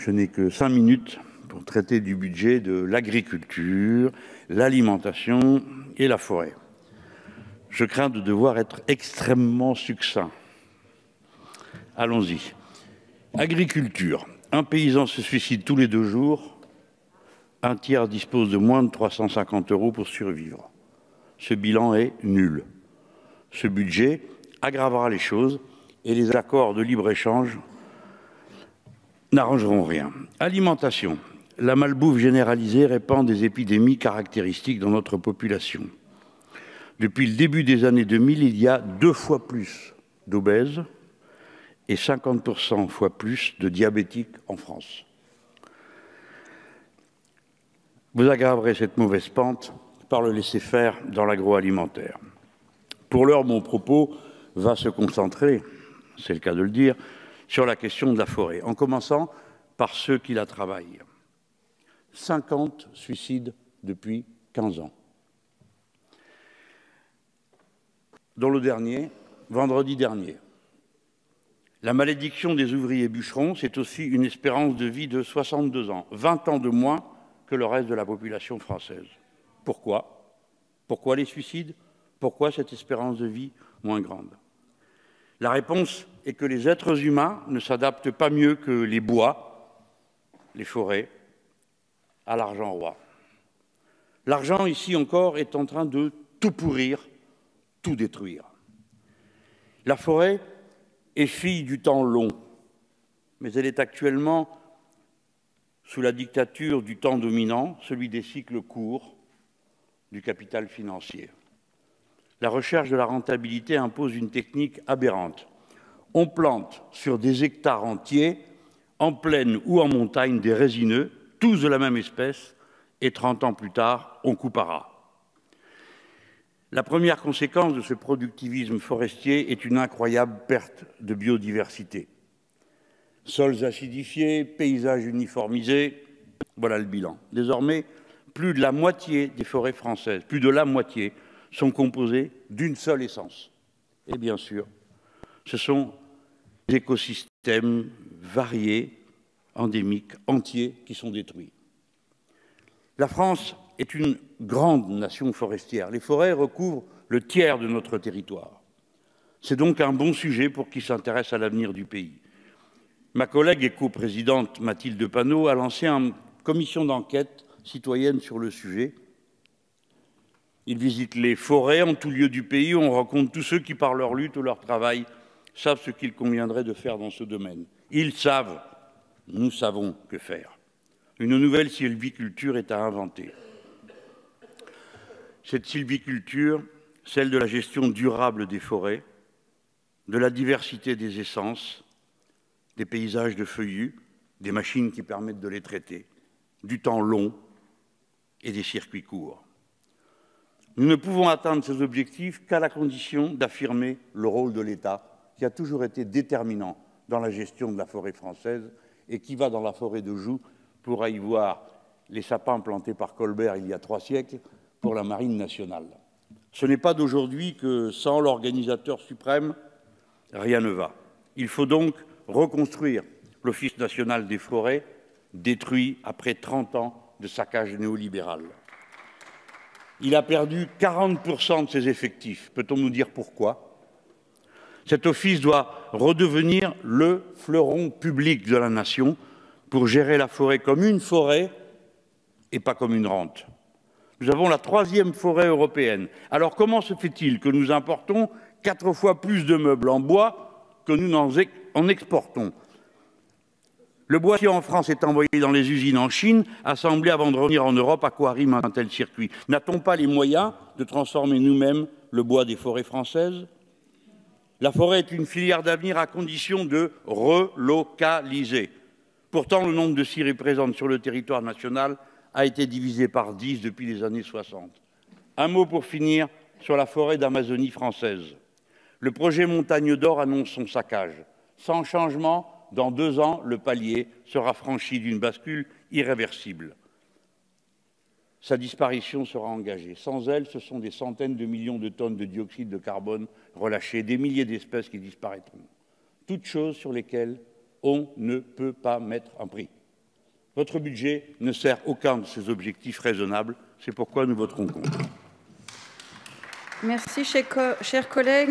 Je n'ai que 5 minutes pour traiter du budget de l'agriculture, l'alimentation et la forêt. Je crains de devoir être extrêmement succinct. Allons-y. Agriculture. Un paysan se suicide tous les 2 jours. Un tiers dispose de moins de 350 € pour survivre. Ce bilan est nul. Ce budget aggravera les choses et les accords de libre-échange n'arrangeront rien. Alimentation. La malbouffe généralisée répand des épidémies caractéristiques dans notre population. Depuis le début des années 2000, il y a 2 fois plus d'obèses et 50% fois plus de diabétiques en France. Vous aggraverez cette mauvaise pente par le laisser-faire dans l'agroalimentaire. Pour l'heure, mon propos va se concentrer, c'est le cas de le dire, sur la question de la forêt, en commençant par ceux qui la travaillent. 50 suicides depuis 15 ans. Dont le dernier, vendredi dernier. La malédiction des ouvriers bûcherons, c'est aussi une espérance de vie de 62 ans, 20 ans de moins que le reste de la population française. Pourquoi? Pourquoi les suicides? Pourquoi cette espérance de vie moins grande? La réponse est que les êtres humains ne s'adaptent pas mieux que les bois, les forêts, à l'argent roi. L'argent, ici encore, est en train de tout pourrir, tout détruire. La forêt est fille du temps long, mais elle est actuellement sous la dictature du temps dominant, celui des cycles courts, du capital financier. La recherche de la rentabilité impose une technique aberrante. On plante sur des hectares entiers, en plaine ou en montagne, des résineux, tous de la même espèce, et 30 ans plus tard, on coupe à ras. La première conséquence de ce productivisme forestier est une incroyable perte de biodiversité. Sols acidifiés, paysages uniformisés, voilà le bilan. Désormais, plus de la moitié des forêts françaises, plus de la moitié, sont composées d'une seule essence. Et bien sûr, ce sont des écosystèmes variés, endémiques, entiers, qui sont détruits. La France est une grande nation forestière. Les forêts recouvrent le tiers de notre territoire. C'est donc un bon sujet pour qui s'intéresse à l'avenir du pays. Ma collègue et coprésidente Mathilde Panot a lancé une commission d'enquête citoyenne sur le sujet. Il visite les forêts en tout lieu du pays, on rencontre tous ceux qui, par leur lutte ou leur travail, savent ce qu'il conviendrait de faire dans ce domaine. Ils savent, nous savons que faire. Une nouvelle sylviculture est à inventer. Cette sylviculture, celle de la gestion durable des forêts, de la diversité des essences, des paysages de feuillus, des machines qui permettent de les traiter, du temps long et des circuits courts. Nous ne pouvons atteindre ces objectifs qu'à la condition d'affirmer le rôle de l'État, qui a toujours été déterminant dans la gestion de la forêt française et qui va dans la forêt de Joux pour y voir les sapins plantés par Colbert il y a 3 siècles pour la Marine nationale. Ce n'est pas d'aujourd'hui que, sans l'organisateur suprême, rien ne va. Il faut donc reconstruire l'Office national des forêts, détruit après 30 ans de saccage néolibéral. Il a perdu 40% de ses effectifs. Peut-on nous dire pourquoi? Cet office doit redevenir le fleuron public de la nation pour gérer la forêt comme une forêt et pas comme une rente. Nous avons la 3e forêt européenne. Alors comment se fait-il que nous importons 4 fois plus de meubles en bois que nous en exportons? Le bois en France est envoyé dans les usines en Chine, assemblé avant de revenir en Europe. À quoi rime un tel circuit? N'a-t-on pas les moyens de transformer nous-mêmes le bois des forêts françaises? La forêt est une filière d'avenir à condition de relocaliser. Pourtant, le nombre de scieries présentes sur le territoire national a été divisé par 10 depuis les années 60. Un mot pour finir sur la forêt d'Amazonie française. Le projet Montagne d'Or annonce son saccage. Sans changement, dans 2 ans, le palier sera franchi d'une bascule irréversible. Sa disparition sera engagée. Sans elle, ce sont des centaines de millions de tonnes de dioxyde de carbone relâchées, des milliers d'espèces qui disparaîtront. Toutes choses sur lesquelles on ne peut pas mettre un prix. Votre budget ne sert aucun de ces objectifs raisonnables. C'est pourquoi nous voterons contre. Merci, chers collègues.